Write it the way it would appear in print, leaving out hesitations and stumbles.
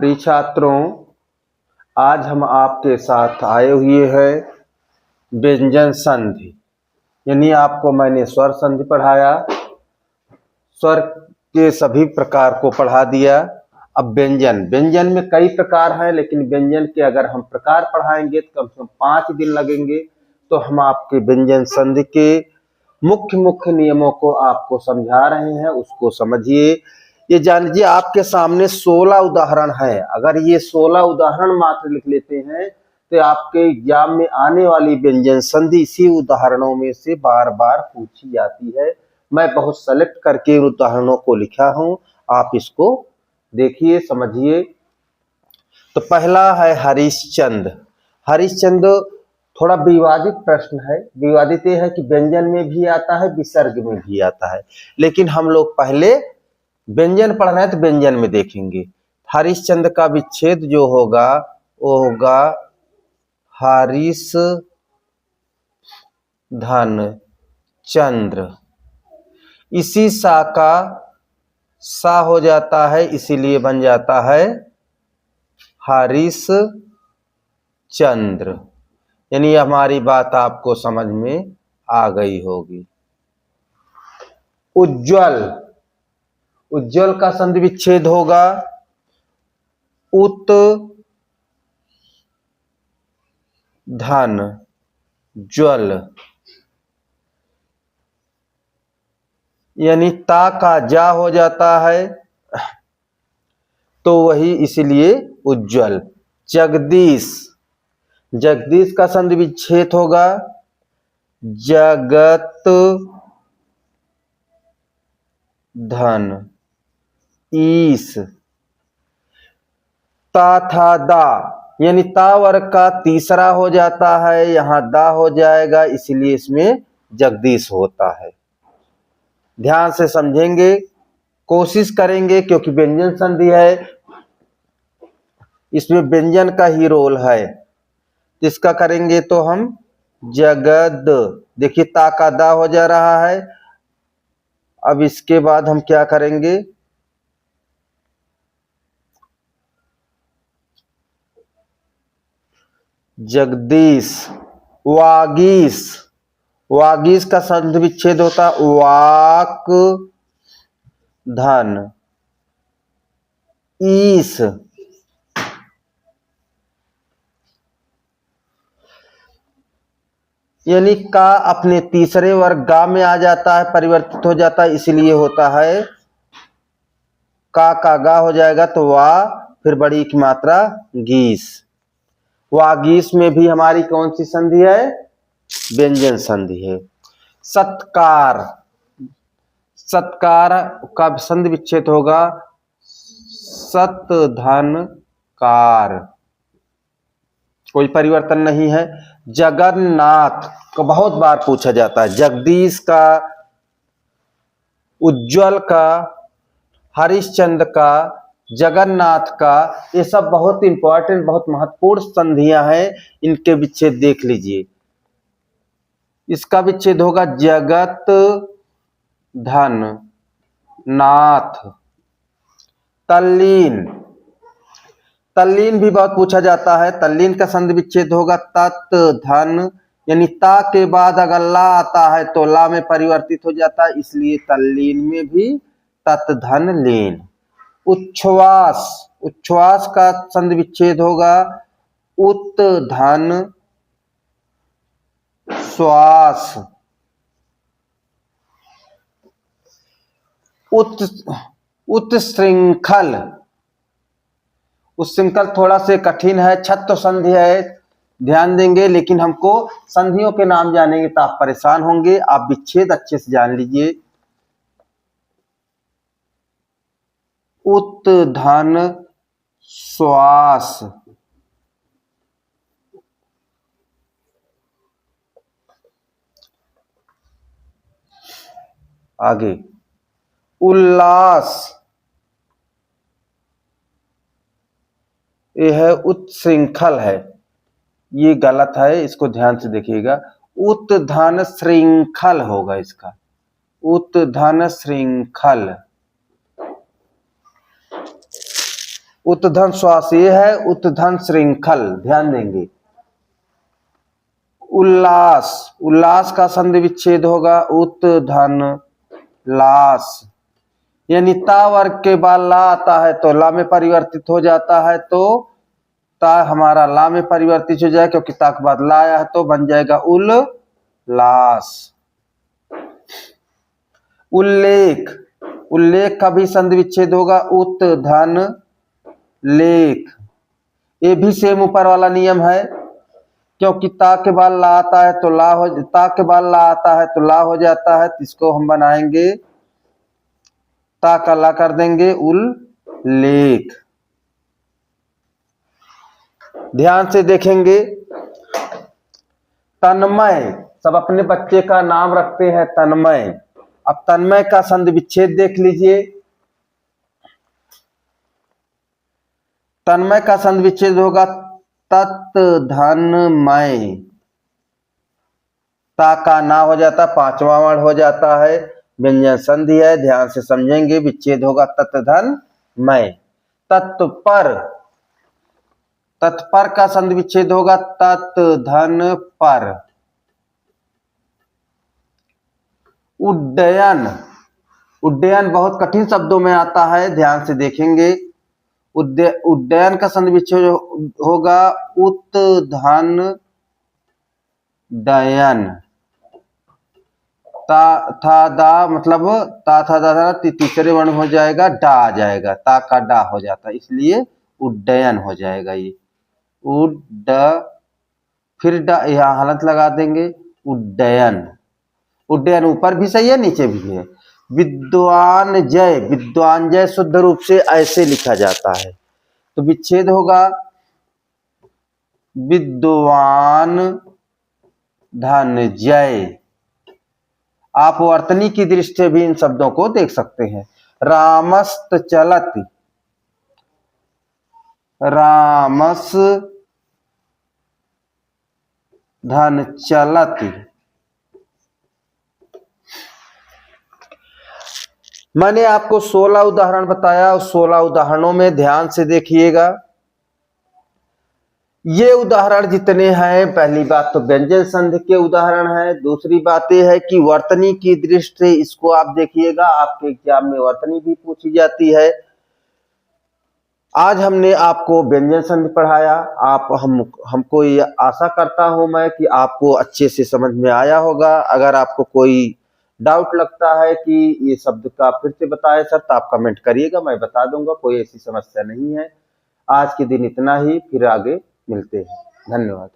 प्रिय छात्रों, आज हम आपके साथ आए हुए हैं व्यंजन संधि। यानी आपको मैंने स्वर संधि पढ़ाया, स्वर के सभी प्रकार को पढ़ा दिया। अब व्यंजन में कई प्रकार हैं, लेकिन व्यंजन के अगर हम प्रकार पढ़ाएंगे तो कम से कम 5 दिन लगेंगे। तो हम आपके व्यंजन संधि के मुख्य नियमों को आपको समझा रहे हैं, उसको समझिए। ये जान लीजिए आपके सामने 16 उदाहरण है। अगर ये 16 उदाहरण मात्र लिख लेते हैं तो आपके एग्जाम में आने वाली व्यंजन संधि इसी उदाहरणों में से बार बार पूछी जाती है। मैं बहुत सेलेक्ट करके उदाहरणों को लिखा हूं, आप इसको देखिए, समझिए। तो पहला है हरिश्चंद्र। हरिश्चंद्र थोड़ा विवादित प्रश्न है। विवादित यह है कि व्यंजन में भी आता है, विसर्ग में भी आता है, लेकिन हम लोग पहले व्यंजन पढ़ रहे हैं तो व्यंजन में देखेंगे। हरिश्चंद्र का विच्छेद जो होगा वो होगा हरिश धन चंद्र। इसी सा का सा हो जाता है, इसीलिए बन जाता है हरिश चंद्र। यानी हमारी बात आपको समझ में आ गई होगी। उज्ज्वल, उज्ज्वल का संधि विच्छेद होगा उत धन ज्वल। यानी ता का जा हो जाता है तो वही इसलिए उज्ज्वल। जगदीश, जगदीश का संधि विच्छेद होगा जगत धन ईश। ता था दा, यानी ता वर्ग का तीसरा हो जाता है, यहां दा हो जाएगा, इसलिए इसमें जगदीश होता है। ध्यान से समझेंगे, कोशिश करेंगे, क्योंकि व्यंजन संधि है, इसमें व्यंजन का ही रोल है। इसका करेंगे तो हम जगद, देखिए ता का दा हो जा रहा है। अब इसके बाद हम क्या करेंगे, जगदीश। वागीश, वागीश का संधि विच्छेद होता वाक धन ईश। यानी का अपने तीसरे वर्ग गा में आ जाता है, परिवर्तित हो जाता है, इसलिए होता है का गा हो जाएगा तो वा, फिर बड़ी की मात्रा गीस। वागीस में भी हमारी कौन सी संधि है, व्यंजन संधि है। सत्कार, सत्कार का संधि विच्छेद होगा सत धन कार, कोई परिवर्तन नहीं है। जगन्नाथ को बहुत बार पूछा जाता है। जगदीश का, उज्ज्वल का, हरिश्चंद्र का, जगन्नाथ का, ये सब बहुत इंपॉर्टेंट, बहुत महत्वपूर्ण संधियां हैं। इनके विच्छेद देख लीजिए। इसका विच्छेद होगा जगत धन नाथ। तल्लीन, तल्लीन भी बहुत पूछा जाता है। तल्लीन का संधि विच्छेद होगा तत् धन, यानी ता के बाद अगर ला आता है तो ला में परिवर्तित हो जाता है, इसलिए तल्लीन में भी तत् धन लीन। उच्छ्वास, उच्छ्वास का संधि विच्छेद होगा उत धन श्वास। उत्श्रृंखल, उत्श्रृंखल थोड़ा से कठिन है, छत्व संधि है, ध्यान देंगे, लेकिन हमको संधियों के नाम जानेंगे तो आप परेशान होंगे। आप विच्छेद अच्छे से जान लीजिए। उत धन श्वास। आगे उल्लास, यह है उत्श्रृंखल है, ये गलत है, इसको ध्यान से देखिएगा। उत धन श्रृंखल होगा इसका, उत धन श्रृंखल। उत्धन श्वास ये है, उत्धन श्रृंखल, ध्यान देंगे। उल्लास, उल्लास का संधि विच्छेद होगा उत्धन लास, यानी ता वर्ग के बाद ला आता है तो ला में परिवर्तित हो जाता है, तो ता हमारा ला में परिवर्तित हो जाए, क्योंकि ता के बाद ला आया है तो बन जाएगा उल्लास। उल्लेख, उल्लेख का भी संधि विच्छेद होगा उत्धन लेख, ये भी सेम ऊपर वाला नियम है, क्योंकि ता के बाद ला आता है तो ला हो, ता के बाद ला आता है तो ला हो जाता है, तो इसको हम बनाएंगे ता का ला कर देंगे उल्लेख। ध्यान से देखेंगे, तन्मय, सब अपने बच्चे का नाम रखते हैं तन्मय। अब तन्मय का संधि विच्छेद देख लीजिए, तन्मय का संधि विच्छेद होगा तत् धनमय, ता का ना हो जाता, पांचवा वर्ण हो जाता है, व्यंजन संधि है, ध्यान से समझेंगे, विच्छेद होगा तत्धनमय। तत्पर, तत्पर का संधि विच्छेद होगा तत्धन पर। उड्डयन, उड्डयन बहुत कठिन शब्दों में आता है, ध्यान से देखेंगे। उड्डयन का संधि विच्छेद होगा उत्धन डयन, ता था दा, मतलब ता था दा तीसरे वर्ण हो जाएगा, डा आ जाएगा, ता का डा हो जाता है, इसलिए उड्डयन हो जाएगा ये उड्ड, फिर डा यहाँ हलंत लगा देंगे उड्डयन। उड्डयन ऊपर भी सही है नीचे भी है। विद्वान जय, विद्वान जय शुद्ध रूप से ऐसे लिखा जाता है, तो विच्छेद होगा विद्वान धनजय। आप वर्तनी की दृष्टि से भी इन शब्दों को देख सकते हैं। रामस्त चलति, रामस धन चलति। मैंने आपको 16 उदाहरण बताया, उस 16 उदाहरणों में ध्यान से देखिएगा। ये उदाहरण जितने हैं, पहली बात तो व्यंजन संधि के उदाहरण है, दूसरी बात यह है कि वर्तनी की दृष्टि से इसको आप देखिएगा, आपके एग्जाम में वर्तनी भी पूछी जाती है। आज हमने आपको व्यंजन संधि पढ़ाया, आप हमको ये आशा करता हूं मैं कि आपको अच्छे से समझ में आया होगा। अगर आपको कोई डाउट लगता है कि ये शब्द का फिर से बताए सर, तो आप कमेंट करिएगा, मैं बता दूंगा, कोई ऐसी समस्या नहीं है। आज के दिन इतना ही, फिर आगे मिलते हैं। धन्यवाद।